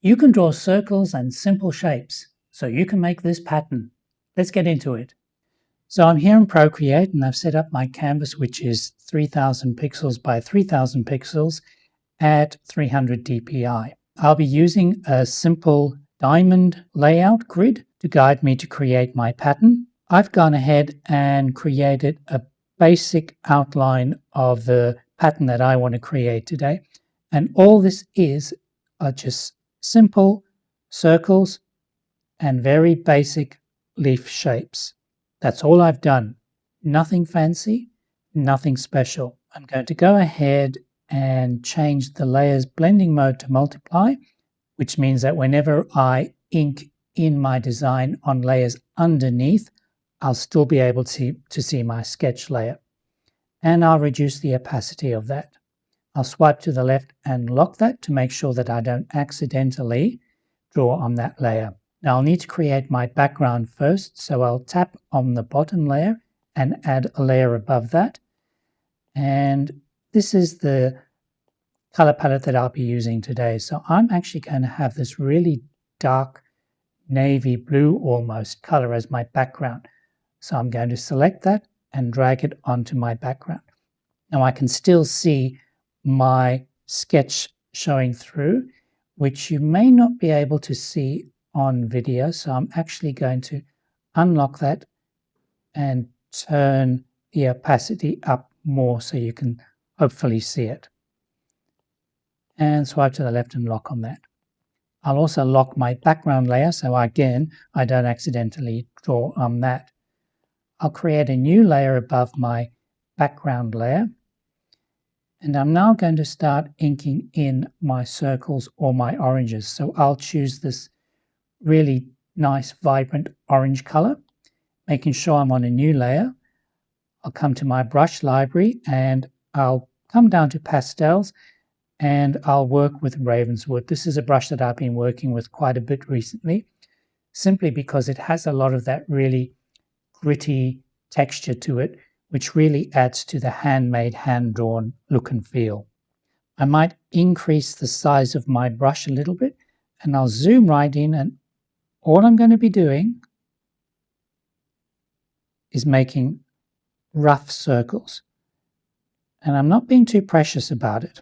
You can draw circles and simple shapes, so you can make this pattern. Let's get into it. So I'm here in Procreate and I've set up my canvas, which is 3000 pixels by 3000 pixels at 300 dpi. I'll be using a simple diamond layout grid to guide me to create my pattern. I've gone ahead and created a basic outline of the pattern that I want to create today. And all this are just simple circles and very basic leaf shapes. That's all I've done. Nothing fancy, nothing special. I'm going to go ahead and change the layers blending mode to multiply, which means that whenever I ink in my design on layers underneath, I'll still be able to see my sketch layer. And I'll reduce the opacity of that. I'll swipe to the left and lock that to make sure that I don't accidentally draw on that layer. Now I'll need to create my background first, so I'll tap on the bottom layer and add a layer above that. And this is the color palette that I'll be using today. So I'm actually going to have this really dark navy blue almost color as my background. So I'm going to select that and drag it onto my background. Now I can still see my sketch showing through, which you may not be able to see on video. So I'm actually going to unlock that and turn the opacity up more so you can hopefully see it. And swipe to the left and lock on that. I'll also lock my background layer so again I don't accidentally draw on that. I'll create a new layer above my background layer. And I'm now going to start inking in my circles or my oranges. So I'll choose this really nice, vibrant orange color, making sure I'm on a new layer. I'll come to my brush library and I'll come down to pastels and I'll work with Ravenswood. This is a brush that I've been working with quite a bit recently, simply because it has a lot of that really gritty texture to it, which really adds to the handmade, hand-drawn look and feel. I might increase the size of my brush a little bit and I'll zoom right in, and all I'm going to be doing is making rough circles. And I'm not being too precious about it.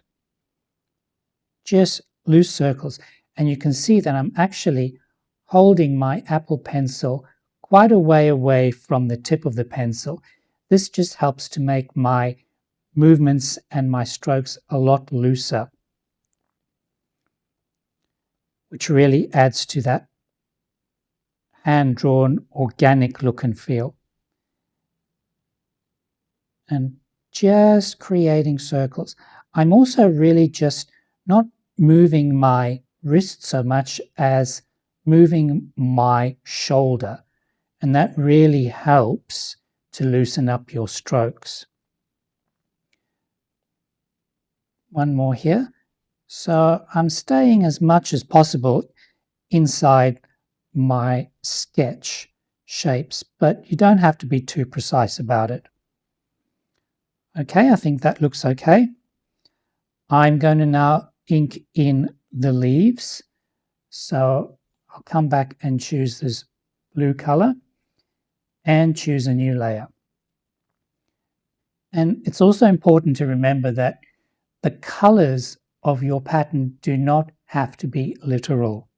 Just loose circles. And you can see that I'm actually holding my Apple Pencil quite a way away from the tip of the pencil. This just helps to make my movements and my strokes a lot looser, which really adds to that hand-drawn, organic look and feel. And just creating circles. I'm also really just not moving my wrist so much as moving my shoulder. And that really helps to loosen up your strokes. One more here. So I'm staying as much as possible inside my sketch shapes, but you don't have to be too precise about it. Okay, I think that looks okay. I'm going to now ink in the leaves. So I'll come back and choose this blue color and choose a new layer. And it's also important to remember that the colors of your pattern do not have to be literal.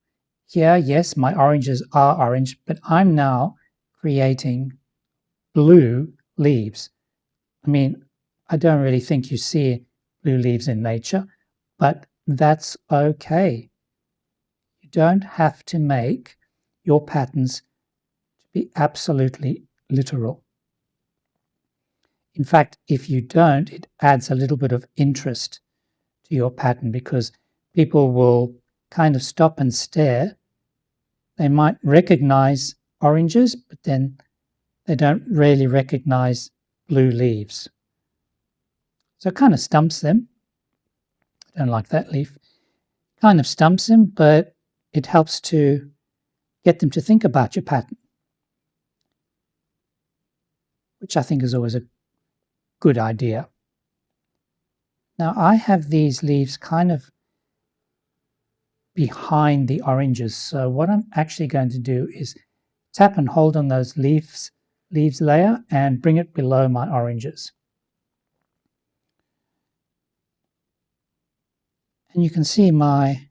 Here, yes, my oranges are orange, but I'm now creating blue leaves. I mean, I don't really think you see blue leaves in nature, but that's okay. You don't have to make your patterns to be absolutely literal. In fact, if you don't, it adds a little bit of interest to your pattern because people will kind of stop and stare. They might recognize oranges, but then they don't really recognize blue leaves. So it kind of stumps them. I don't like that leaf. Kind of stumps them, but it helps to get them to think about your pattern, which I think is always a good idea. Now I have these leaves kind of behind the oranges. So what I'm actually going to do is tap and hold on those leaves layer and bring it below my oranges. And you can see my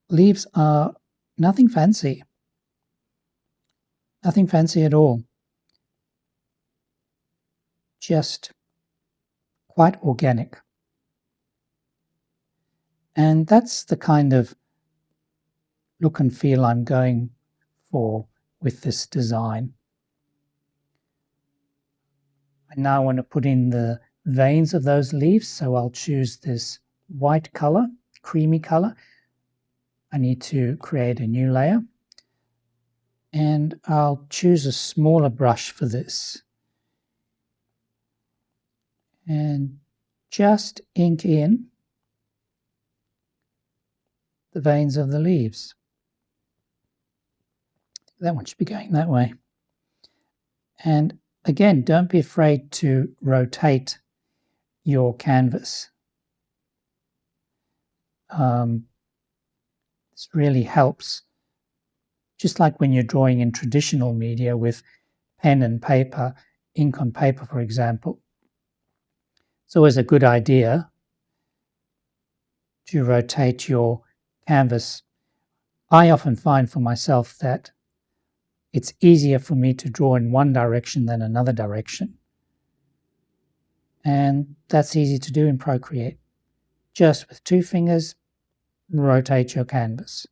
leaves are nothing fancy. Nothing fancy at all. Just quite organic. And that's the kind of look and feel I'm going for with this design. I now want to put in the veins of those leaves, so I'll choose this white color, creamy color. I need to create a new layer, and I'll choose a smaller brush for this and just ink in the veins of the leaves. That one should be going that way. And again, don't be afraid to rotate your canvas. This really helps. Just like when you're drawing in traditional media with pen and paper, ink on paper, for example. It's always a good idea to rotate your canvas. I often find for myself that it's easier for me to draw in one direction than another direction. And that's easy to do in Procreate. Just with 2 fingers, rotate your canvas,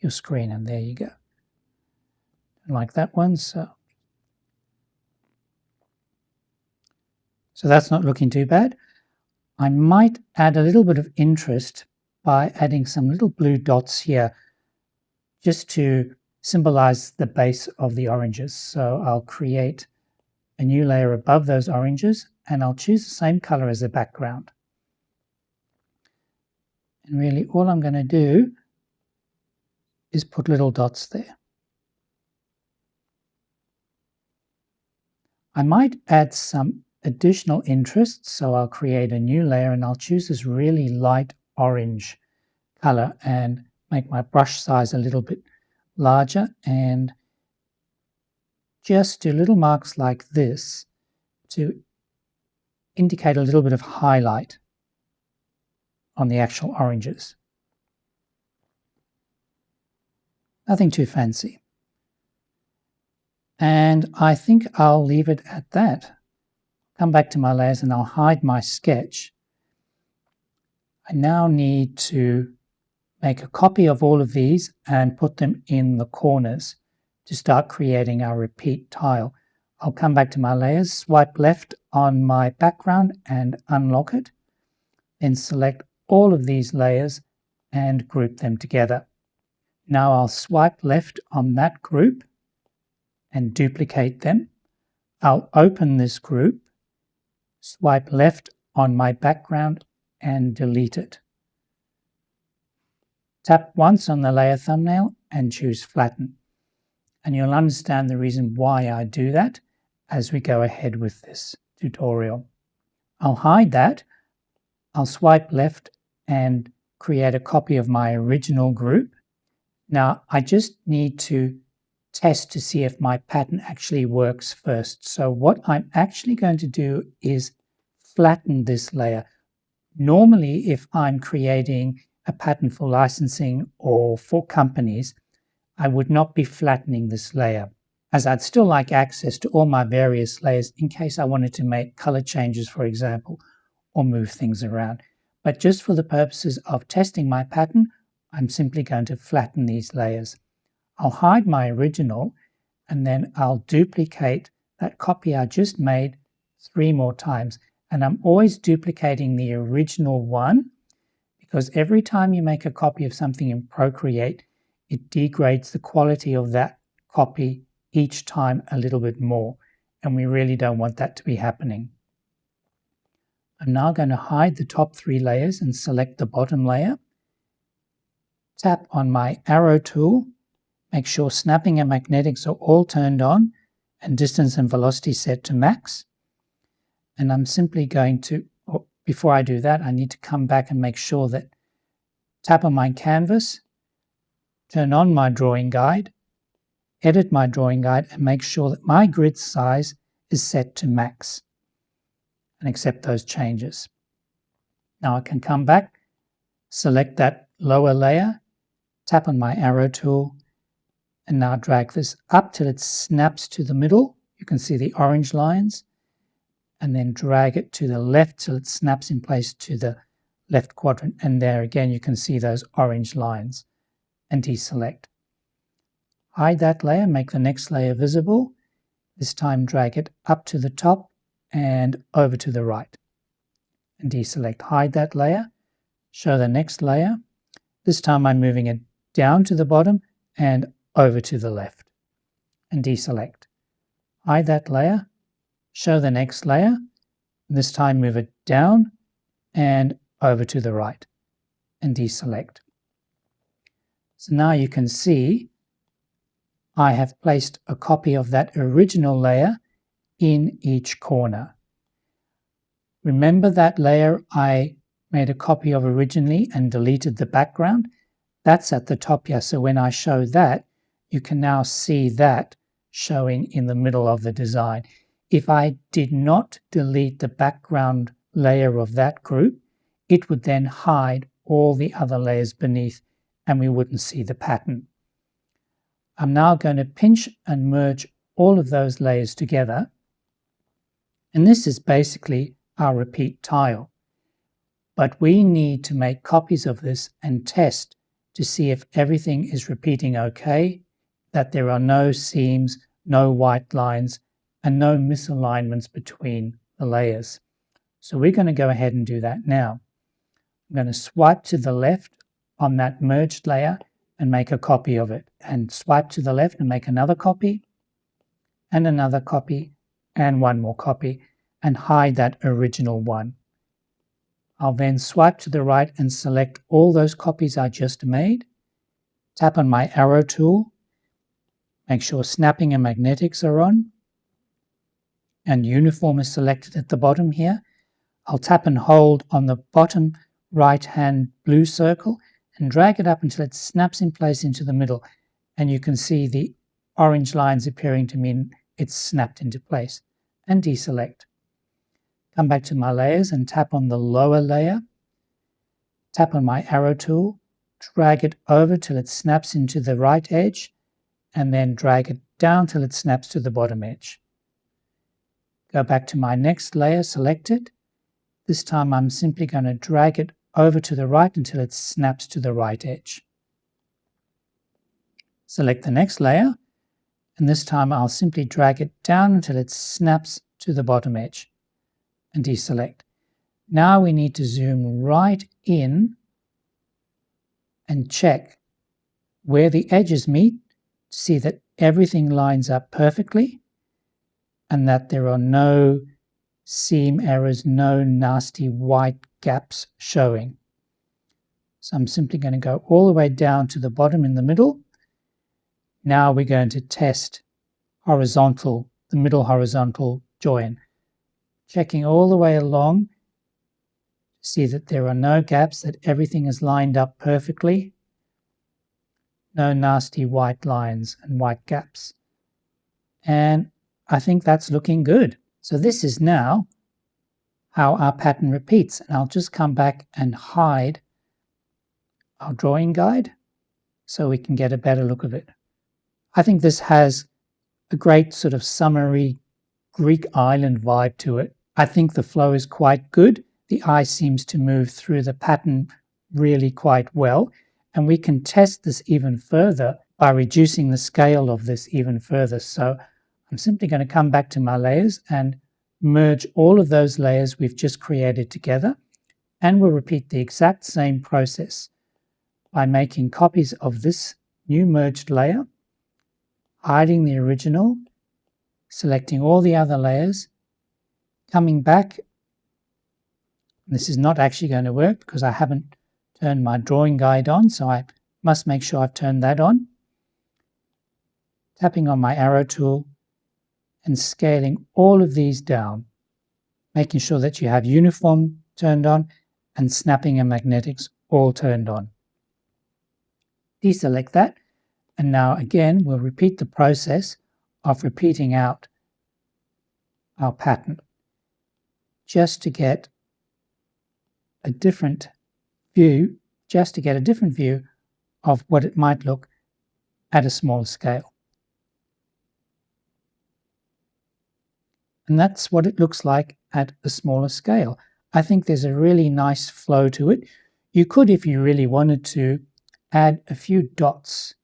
your screen, and there you go. Like that one, so that's not looking too bad. I might add a little bit of interest by adding some little blue dots here just to symbolize the base of the oranges. So I'll create a new layer above those oranges, and I'll choose the same color as the background. And really all I'm going to do is put little dots there. I might add some additional interest, so I'll create a new layer and I'll choose this really light orange color and make my brush size a little bit larger and just do little marks like this to indicate a little bit of highlight on the actual oranges. Nothing too fancy. And I think I'll leave it at that. Come back to my layers and I'll hide my sketch. I now need to make a copy of all of these and put them in the corners to start creating our repeat tile. I'll come back to my layers, swipe left on my background and unlock it, then select all of these layers and group them together. Now I'll swipe left on that group and duplicate them. I'll open this group, swipe left on my background and delete it. Tap once on the layer thumbnail and choose Flatten. And you'll understand the reason why I do that as we go ahead with this tutorial. I'll hide that. I'll swipe left and create a copy of my original group. Now I just need to test to see if my pattern actually works first. So what I'm actually going to do is flatten this layer. Normally, if I'm creating a pattern for licensing or for companies, I would not be flattening this layer, as I'd still like access to all my various layers in case I wanted to make color changes, for example, or move things around. But just for the purposes of testing my pattern, I'm simply going to flatten these layers. I'll hide my original and then I'll duplicate that copy I just made 3 more times. And I'm always duplicating the original one because every time you make a copy of something in Procreate, it degrades the quality of that copy each time a little bit more. And we really don't want that to be happening. I'm now going to hide the top 3 layers and select the bottom layer. Tap on my arrow tool. Make sure snapping and magnetics are all turned on and distance and velocity set to max. And I'm simply going to, before I do that, I need to come back and make sure that tap on my canvas turn on my drawing guide, edit my drawing guide, and make sure that my grid size is set to max, and accept those changes. Now I can come back, select that lower layer, tap on my arrow tool, and now drag this up till it snaps to the middle. You can see the orange lines, and then drag it to the left till it snaps in place to the left quadrant. And there again, you can see those orange lines, and deselect. Hide that layer, make the next layer visible. This time drag it up to the top and over to the right, and deselect. Hide that layer, show the next layer. This time I'm moving it down to the bottom and over to the left, and deselect. Hide that layer, show the next layer. This time move it down and over to the right, and deselect. So now you can see I have placed a copy of that original layer in each corner. Remember that layer I made a copy of originally and deleted the background? That's at the top here. So when I show that, you can now see that showing in the middle of the design. If I did not delete the background layer of that group, it would then hide all the other layers beneath and we wouldn't see the pattern. I'm now going to pinch and merge all of those layers together. And this is basically our repeat tile. But we need to make copies of this and test to see if everything is repeating okay, that there are no seams, no white lines, and no misalignments between the layers. So we're going to go ahead and do that now. I'm going to swipe to the left on that merged layer and make a copy of it, and swipe to the left and make another copy, and another copy, and one more copy, and hide that original one. I'll then swipe to the right and select all those copies I just made, tap on my arrow tool, make sure snapping and magnetics are on, and uniform is selected at the bottom here. I'll tap and hold on the bottom right hand blue circle and drag it up until it snaps in place into the middle, and you can see the orange lines appearing to mean it's snapped into place, and deselect. Come back to my layers and tap on the lower layer, tap on my arrow tool, drag it over till it snaps into the right edge, and then drag it down till it snaps to the bottom edge. Go back to my next layer selected. This time I'm simply going to drag it over to the right until it snaps to the right edge. Select the next layer, and this time I'll simply drag it down until it snaps to the bottom edge, and deselect. Now we need to zoom right in and check where the edges meet to see that everything lines up perfectly and that there are no seam errors, no nasty white gaps showing. So I'm simply going to go all the way down to the bottom in the middle. Now we're going to test the middle horizontal join. Checking all the way along to see that there are no gaps, that everything is lined up perfectly. No nasty white lines and white gaps. And I think that's looking good. So this is now how our pattern repeats. And I'll just come back and hide our drawing guide so we can get a better look of it. I think this has a great sort of summery Greek island vibe to it. I think the flow is quite good. The eye seems to move through the pattern really quite well. And we can test this even further by reducing the scale of this even further. So I'm simply going to come back to my layers and merge all of those layers we've just created together. And we'll repeat the exact same process by making copies of this new merged layer, hiding the original, selecting all the other layers, coming back. This is not actually going to work because I haven't turned my drawing guide on, so I must make sure I've turned that on. Tapping on my arrow tool and scaling all of these down, making sure that you have uniform turned on and snapping and magnetics all turned on. deselect that. And now again, we'll repeat the process of repeating out our pattern just to get a different view, of what it might look at a smaller scale. And that's what it looks like at a smaller scale. I think there's a really nice flow to it. You could, if you really wanted to, add a few dots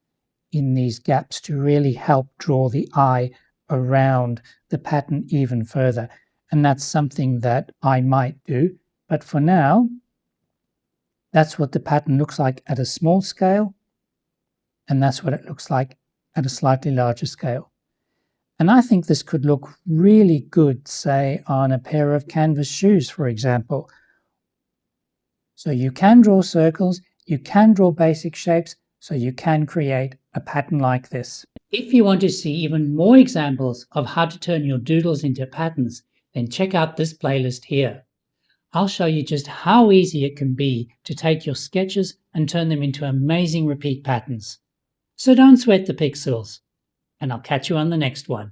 in these gaps to really help draw the eye around the pattern even further. And that's something that I might do. But for now, that's what the pattern looks like at a small scale. And that's what it looks like at a slightly larger scale. And I think this could look really good, say, on a pair of canvas shoes, for example. So you can draw circles, you can draw basic shapes, so you can create a pattern like this. If you want to see even more examples of how to turn your doodles into patterns, then check out this playlist here. I'll show you just how easy it can be to take your sketches and turn them into amazing repeat patterns. So don't sweat the pixels, and I'll catch you on the next one.